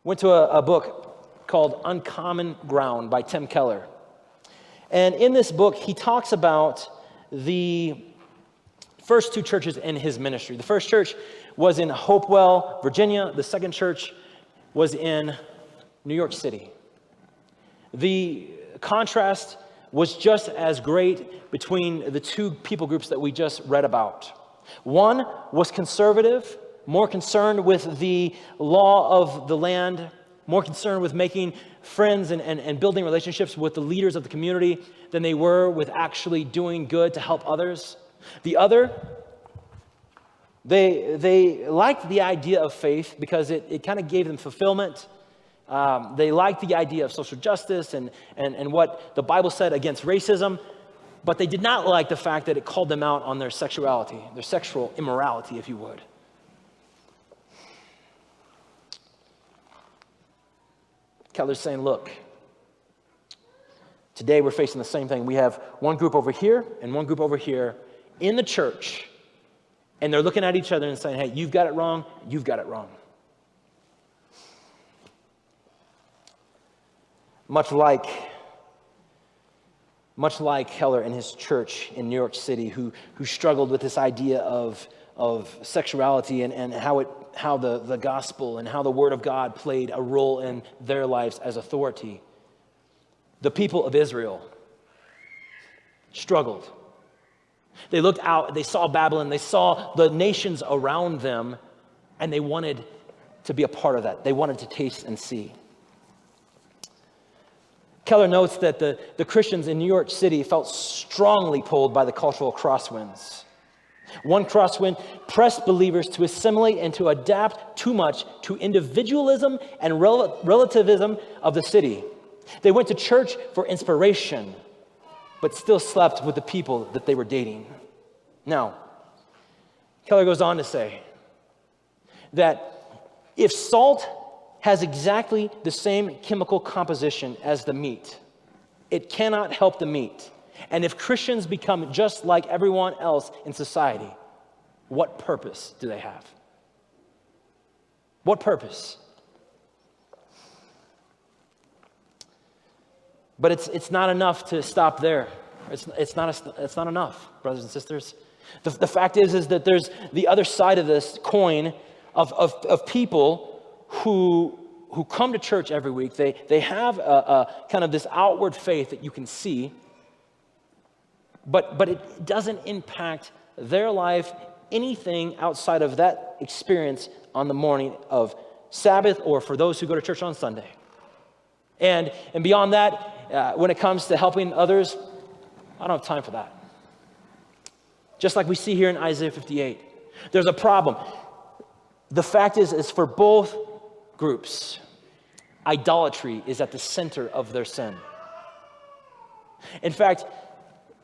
Went to a book called Uncommon Ground by Tim Keller. And in this book, he talks about the first two churches in his ministry. The first church was in Hopewell, Virginia. The second church was in New York City. The contrast was just as great between the two people groups that we just read about. One was conservative, more concerned with the law of the land, more concerned with making friends and building relationships with the leaders of the community than they were with actually doing good to help others. The other, they liked the idea of faith because it kind of gave them fulfillment. They liked the idea of social justice and what the Bible said against racism, but they did not like the fact that it called them out on their sexuality, their sexual immorality, if you would. Keller's saying, look, today we're facing the same thing. We have one group over here and one group over here in the church, and they're looking at each other and saying, hey, you've got it wrong, you've got it wrong. Much like Keller and his church in New York City, who struggled with this idea of sexuality and how the gospel and how the word of God played a role in their lives as authority. The people of Israel struggled. They looked out, they saw Babylon, they saw the nations around them, and they wanted to be a part of that. They wanted to taste and see. Keller notes that the Christians in New York City felt strongly pulled by the cultural crosswinds. One crosswind pressed believers to assimilate and to adapt too much to individualism and relativism of the city. They went to church for inspiration, but still slept with the people that they were dating. Now, Keller goes on to say that if salt has exactly the same chemical composition as the meat, it cannot help the meat. And if Christians become just like everyone else in society, what purpose do they have? What purpose? But it's not enough to stop there. It's not enough, brothers and sisters. The fact is that there's the other side of this coin of people who come to church every week. They have a kind of this outward faith that you can see, but it doesn't impact their life anything outside of that experience on the morning of Sabbath or for those who go to church on Sunday. And beyond that, when it comes to helping others, I don't have time for that. Just like we see here in Isaiah 58, there's a problem. The fact is for both groups, idolatry is at the center of their sin. In fact,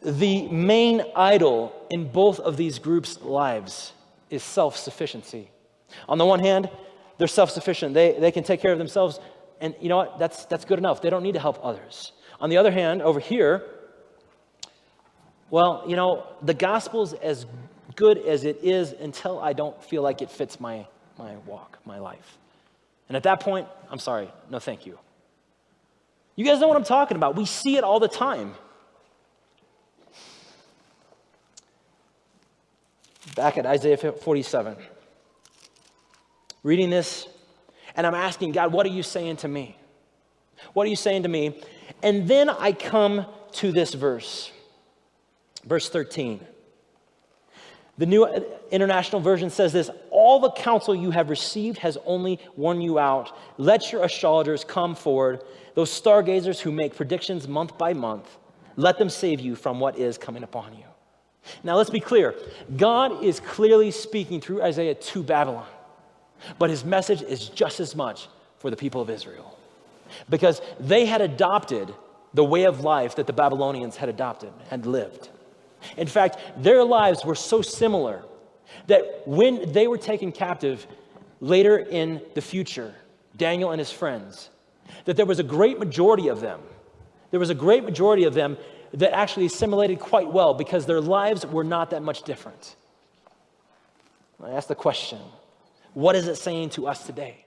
the main idol in both of these groups' lives is self-sufficiency. On the one hand, they're self-sufficient. They can take care of themselves, and you know what? That's good enough. They don't need to help others. On the other hand, over here, well, you know, the gospel's as good as it is until I don't feel like it fits my walk, my life. And at that point, I'm sorry, no thank you. You guys know what I'm talking about. We see it all the time. Back at Isaiah 47. Reading this, and I'm asking God, what are you saying to me? What are you saying to me? And then I come to this verse. Verse 13. The New International Version says this: all the counsel you have received has only worn you out. Let your astrologers come forward, those stargazers who make predictions month by month. Let them save you from what is coming upon you. Now let's be clear. God is clearly speaking through Isaiah to Babylon, but his message is just as much for the people of Israel, because they had adopted the way of life that the Babylonians had adopted and lived. In fact, their lives were so similar that when they were taken captive later in the future, Daniel and his friends, that there was a great majority of them that actually assimilated quite well because their lives were not that much different. I ask the question, what is it saying to us today?